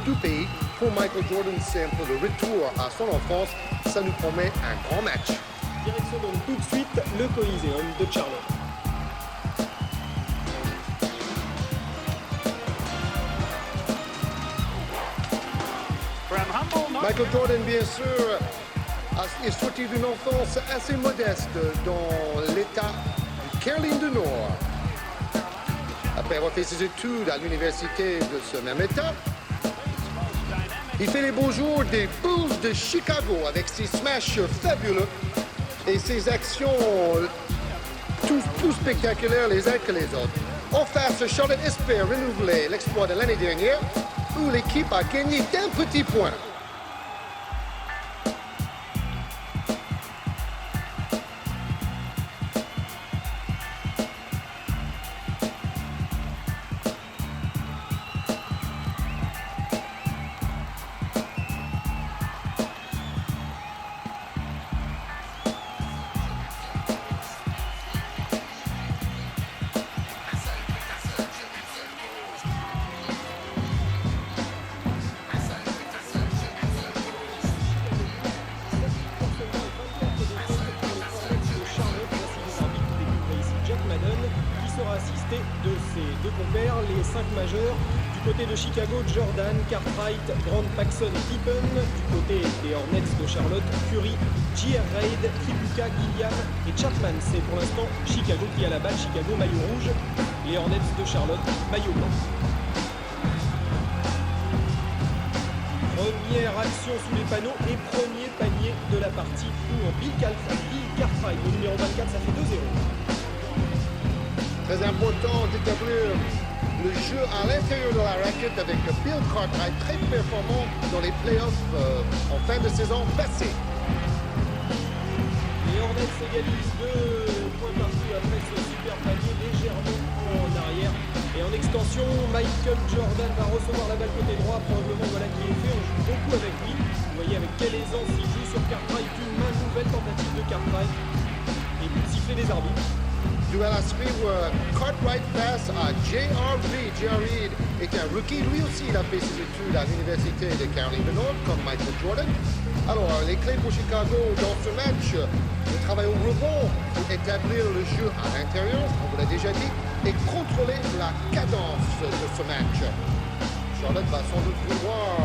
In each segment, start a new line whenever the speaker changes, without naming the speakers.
du pays. Pour Michael Jordan, c'est un peu le retour à son enfance. Ça nous promet un grand match.
Direction donc tout de suite le Coliseum de Charlotte.
Michael Jordan, bien sûr, est sorti d'une enfance assez modeste dans l'État de Caroline du Nord. Après avoir fait ses études à l'université de ce même État, il fait les beaux jours des Bulls de Chicago avec ses smashes fabuleux et ses actions plus spectaculaires les uns que les autres. En face, Charlotte espère renouveler l'exploit de l'année dernière où l'équipe a gagné d'un petit point.
Assisté de ses deux compères, les 5 majeurs. Du côté de Chicago, Jordan, Cartwright, Grant, Paxson et Pippen. Du côté des Hornets de Charlotte, Curry, J.R. Reid, Tripucka, Gilliam et Chapman. C'est pour l'instant Chicago qui a la balle. Chicago, maillot rouge. Les Hornets de Charlotte, maillot blanc. Première action sous les panneaux et premier panier de la partie pour Bill Cartwright. Le numéro 24, ça fait 2-0.
Très important d'établir le jeu à l'intérieur de la raquette avec Bill Cartwright, très performant dans les playoffs en fin de saison passée.
Les Hornets s'égalisent 2 points partout après ce super panier légèrement en arrière. Et en extension, Michael Jordan va recevoir la balle côté droit, probablement voilà qui est fait. On joue beaucoup avec lui. Vous voyez avec quelle aisance il joue sur Cartwright. Une main, nouvelle tentative de Cartwright. Et puis siffler des arbitres.
Duel à suivre, Cartwright face à J.R. Reid. J.R. Reid est un rookie. Lui aussi, il a fait ses études à l'université de Caroline du Nord, comme Michael Jordan. Alors, les clés pour Chicago dans ce match, le travail au rebond pour établir le jeu à l'intérieur, on vous l'a déjà dit, et contrôler la cadence de ce match. Charlotte va sans doute vouloir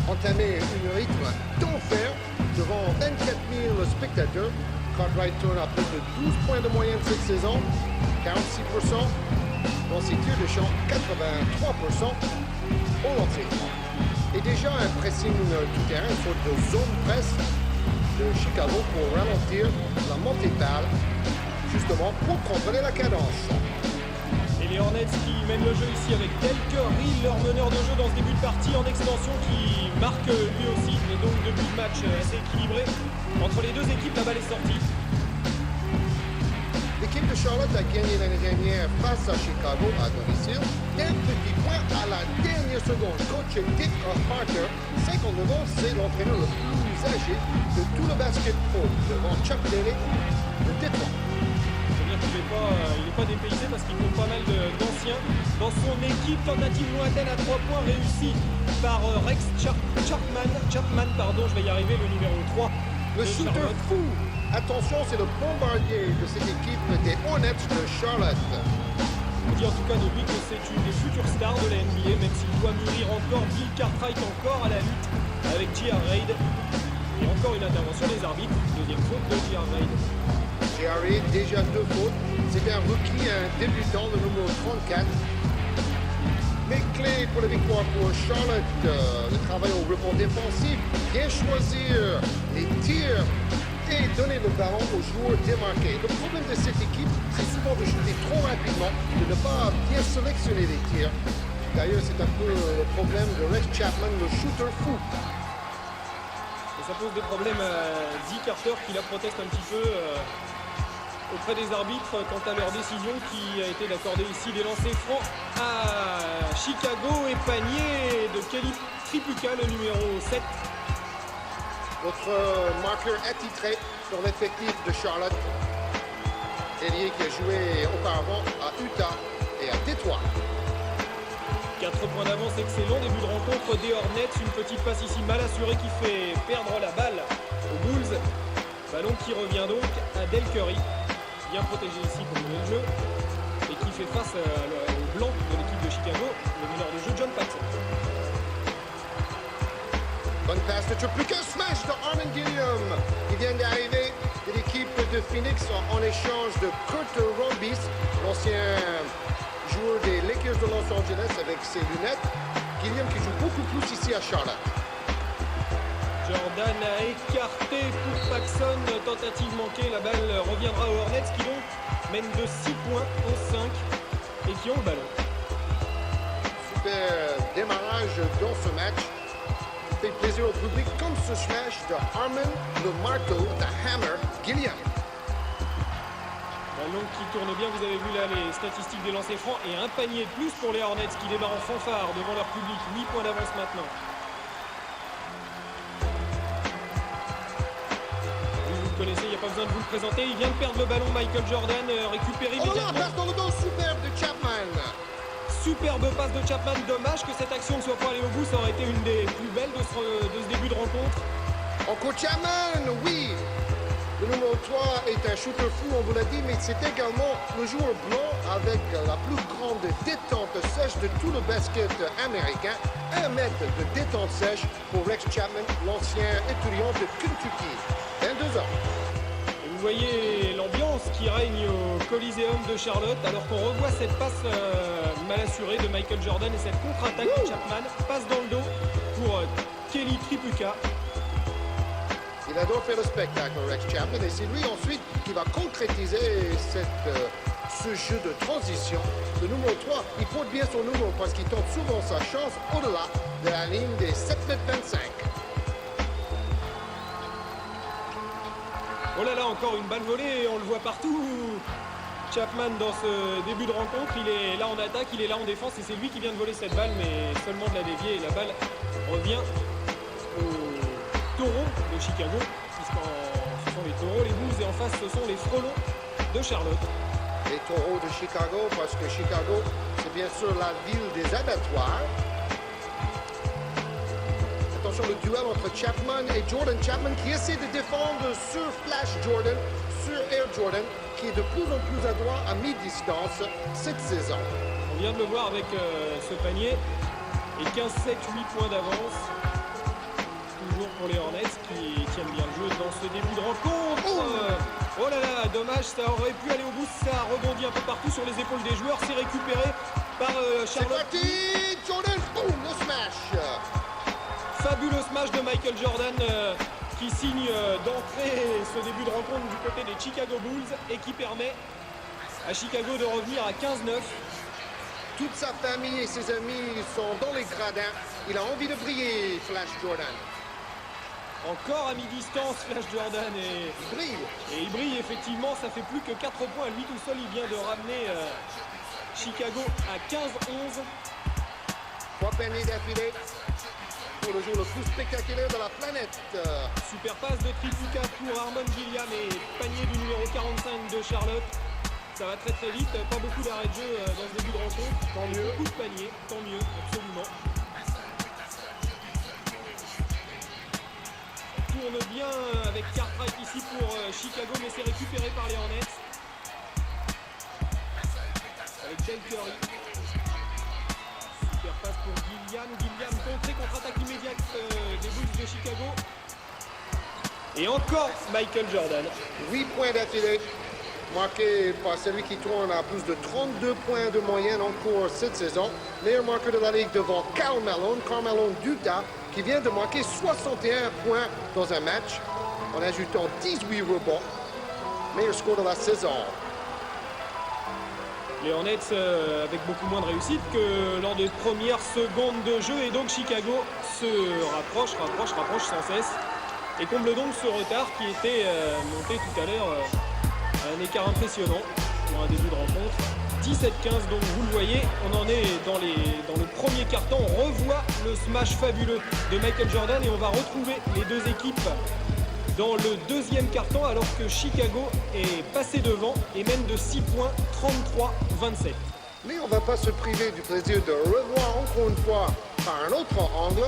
entamer un rythme d'enfer devant 24 000 spectateurs. Cartwright tourne à plus de 12 points de moyenne cette saison, 46%. Dans ses tirs de champ, 83% au lancer. Et déjà un pressing tout terrain, une sorte de zone presse de Chicago pour ralentir la montée de balle, justement pour contrôler la cadence.
Et les Hornets qui mènent le jeu ici avec Del Curry, leur meneur de jeu dans ce début de partie en extension qui marque lui aussi. Et donc début de match assez équilibré. Entre les deux équipes, la balle est sortie.
L'équipe de Charlotte a gagné l'année dernière face à Chicago à domicile. Un petit point à la dernière seconde. Coach Dick Parker, 59 ans, c'est l'entraîneur le plus âgé de tout le basketball devant Chuck Daly de Détroit.
C'est-à-dire qu'il n'est pas dépaysé parce qu'il compte pas mal d'anciens. Dans son équipe, tentative lointaine à 3 points réussie par Rex Chapman, je vais y arriver, le numéro 3.
Le shooter fou. Attention, c'est le bombardier de cette équipe des Hornets de Charlotte.
On dit en tout cas de lui que c'est une des futures stars de la NBA, même s'il doit mûrir encore. Bill Cartwright encore à la lutte avec J.R. Reid. Et encore une intervention des arbitres. Deuxième faute de J.R. Reid.
J.R. Reid, déjà 2 fautes. C'est un rookie, un débutant, le numéro 34. Les clés pour la victoire pour Charlotte, le travail au rebond défensif, bien choisir les tirs et donner le ballon aux joueurs démarqués. Le problème de cette équipe, c'est souvent de shooter trop rapidement, de ne pas bien sélectionner les tirs. D'ailleurs, c'est un peu le problème de Rex Chapman, le shooter fou.
Et ça pose des problèmes à Dick Carter qui la proteste un petit peu auprès des arbitres quant à leur décision qui a été d'accorder ici des lancers francs à Chicago et panier de Kelly Tripucka, le numéro 7.
Notre marqueur attitré sur l'effectif de Charlotte. Ailier qui a joué auparavant à Utah et à Détroit.
4 4 points d'avance, excellent début de rencontre des Hornets. Une petite passe ici mal assurée qui fait perdre la balle aux Bulls. Ballon qui revient donc à Del Curry, bien protégé ici pour le jeu, et qui fait face au blanc de l'équipe de Chicago, le meneur de jeu John Paxson.
Bonne passe de plus qu'un smash de Armin Gilliam. Il vient d'arriver de l'équipe de Phoenix en échange de Kurt Rambis, l'ancien joueur des Lakers de Los Angeles avec ses lunettes. Gilliam qui joue beaucoup plus ici à Charlotte.
Jordan a écarté pour Paxson, tentative manquée, la balle reviendra aux Hornets qui donc mènent de 6 points en 5 et qui ont le ballon.
Super démarrage dans ce match. Fait plaisir au public comme ce smash de Armin, le marteau, de Hammer, Gilliam.
Ballon qui tourne bien, vous avez vu là les statistiques des lancers francs et un panier de plus pour les Hornets qui démarrent en fanfare devant leur public. 8 points d'avance maintenant. Vous le connaissez, il n'y a pas besoin de vous le présenter. Il vient de perdre le ballon, Michael Jordan, récupéré
Oh là,
immédiatement.
passe dans le dos superbe de Chapman.
Superbe passe de Chapman, dommage que cette action ne soit pas allée au bout, ça aurait été une des plus belles de ce début de rencontre.
Encore Chapman, oui. Le numéro 3 est un shooter fou, on vous l'a dit, mais c'est également le joueur blanc avec la plus grande détente sèche de tout le basket américain. 1 mètre de détente sèche pour Rex Chapman, l'ancien étudiant de Kentucky. 22 ans.
Vous voyez l'ambiance qui règne au Coliseum de Charlotte alors qu'on revoit cette passe mal assurée de Michael Jordan et cette contre-attaque de Chapman. Passe dans le dos pour Kelly Tripucka.
Il adore faire le spectacle, Rex Chapman, et c'est lui ensuite qui va concrétiser ce jeu de transition. Le numéro 3, il porte bien son numéro parce qu'il tente souvent sa chance au-delà de la ligne des 7,25 m.
Oh là là, encore une balle volée, on le voit partout. Chapman dans ce début de rencontre, il est là en attaque, il est là en défense et c'est lui qui vient de voler cette balle mais seulement de la dévier et la balle revient aux Taureaux de Chicago, puisqu'en ce sont les Taureaux, les Bulls et en face ce sont les Frelons de Charlotte.
Les Taureaux de Chicago parce que Chicago c'est bien sûr la ville des abattoirs. Attention, le duel entre Chapman et Jordan. Chapman qui essaie de défendre sur Flash Jordan, sur Air Jordan, qui est de plus en plus adroit à mi-distance cette saison.
On vient de le voir avec ce panier et 15, 7, 8 points d'avance. Toujours pour les Hornets qui tiennent bien le jeu dans ce début de rencontre. Oh là là, dommage, ça aurait pu aller au bout, ça rebondit un peu partout sur les épaules des joueurs. C'est récupéré par
C'est
Charlotte.
parti, Jordan, boum, le smash.
Fabuleux smash de Michael Jordan qui signe d'entrée ce début de rencontre du côté des Chicago Bulls et qui permet à Chicago de revenir à 15-9.
Toute sa famille et ses amis sont dans les gradins. Il a envie de briller, Flash Jordan.
Encore à mi-distance, Flash Jordan et
Il brille.
il brille effectivement, ça fait plus que 4 points. Lui tout seul, il vient de ramener Chicago à 15-11.
3 paniers d'affilée pour le jour le plus spectaculaire de la planète.
Super passe de Tripucka pour Armin Gilliam et panier du numéro 45 de Charlotte. Ça va très très vite, pas beaucoup d'arrêts de jeu dans ce début de rencontre.
Tant mieux.
Beaucoup de paniers, tant mieux, absolument. Tourne bien avec Cartwright ici pour Chicago, mais c'est récupéré par les Hornets. Avec Del Curry. Super passe pour Gilliam. Gilliam contré, contre-attaque immédiate des Bulls de Chicago. Et encore Michael Jordan.
8 points d'affilée, marqué par celui qui tourne à plus de 32 points de moyenne en cours cette saison. Meilleur marqueur de la ligue devant Karl Malone d'Utah, qui vient de marquer 61 points dans un match, en ajoutant 18 rebonds. Meilleur score de la saison.
Les Hornets avec beaucoup moins de réussite que lors des premières secondes de jeu. Et donc Chicago se rapproche sans cesse. Et comble donc ce retard qui était monté tout à l'heure à un écart impressionnant pour un début de rencontre. 17-15, donc vous le voyez, on en est dans le premier quart-temps. On revoit le smash fabuleux de Michael Jordan et on va retrouver les deux équipes dans le deuxième quart-temps alors que Chicago est passé devant et mène de 6 points, 33-27.
Mais on ne va pas se priver du plaisir de revoir encore une fois, par un autre angle,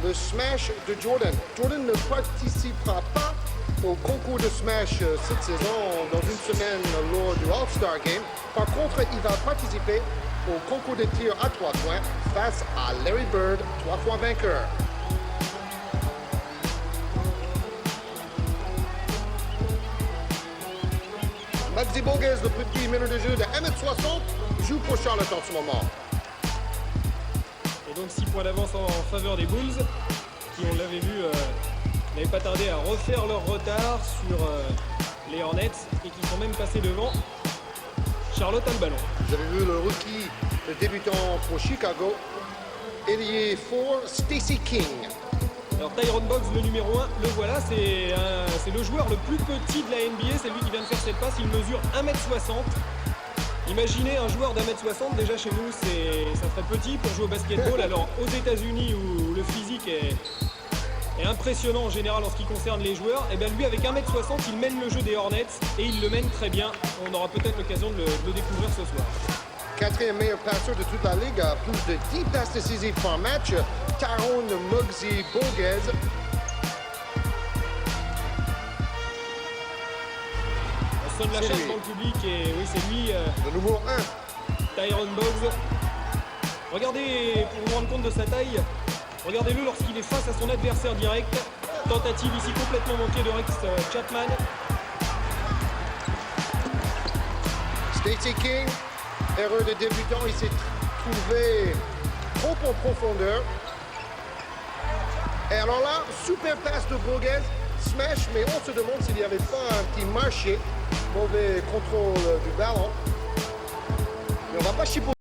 le smash de Jordan. Jordan ne participera pas au concours de smash cette saison dans une semaine lors du All-Star Game. Par contre, il va participer au concours de tir à 3 points face à Larry Bird, 3 fois vainqueur. Maxi Bogues, le petit meneur de jeu de 1m60, joue pour Charlotte en ce moment.
Et donc 6 points d'avance en faveur des Bulls, qui, on l'avait vu, n'avaient pas tardé à refaire leur retard sur les Hornets et qui sont même passés devant. Charlotte a le ballon.
Vous avez vu le rookie, le débutant pour Chicago, ailier fort Stacey King.
Alors Tyrone Box, le numéro 1, le voilà, c'est le joueur le plus petit de la NBA, c'est lui qui vient de faire cette passe, il mesure 1m60. Imaginez un joueur d'1m60, déjà chez nous ça ferait petit pour jouer au basketball, alors aux États-Unis où le physique est impressionnant en général en ce qui concerne les joueurs, et bien lui avec 1m60 il mène le jeu des Hornets et il le mène très bien, on aura peut-être l'occasion de le découvrir ce soir.
Quatrième meilleur passeur de toute la ligue, à plus de 10 passes décisives par match, Tyrone Muggsy Bogues.
On sonne la chasse dans le public et oui c'est lui,
le numéro 1.
Tyrone Bogues. Regardez, pour vous rendre compte de sa taille, regardez-le lorsqu'il est face à son adversaire direct. Tentative ici complètement manquée de Rex Chapman.
Stacey King. Erreur de débutant, il s'est trouvé trop en profondeur. Et alors là, super passe de Bogues, smash, mais on se demande s'il n'y avait pas un petit marché, mauvais contrôle du ballon. Mais on va pas chipoter.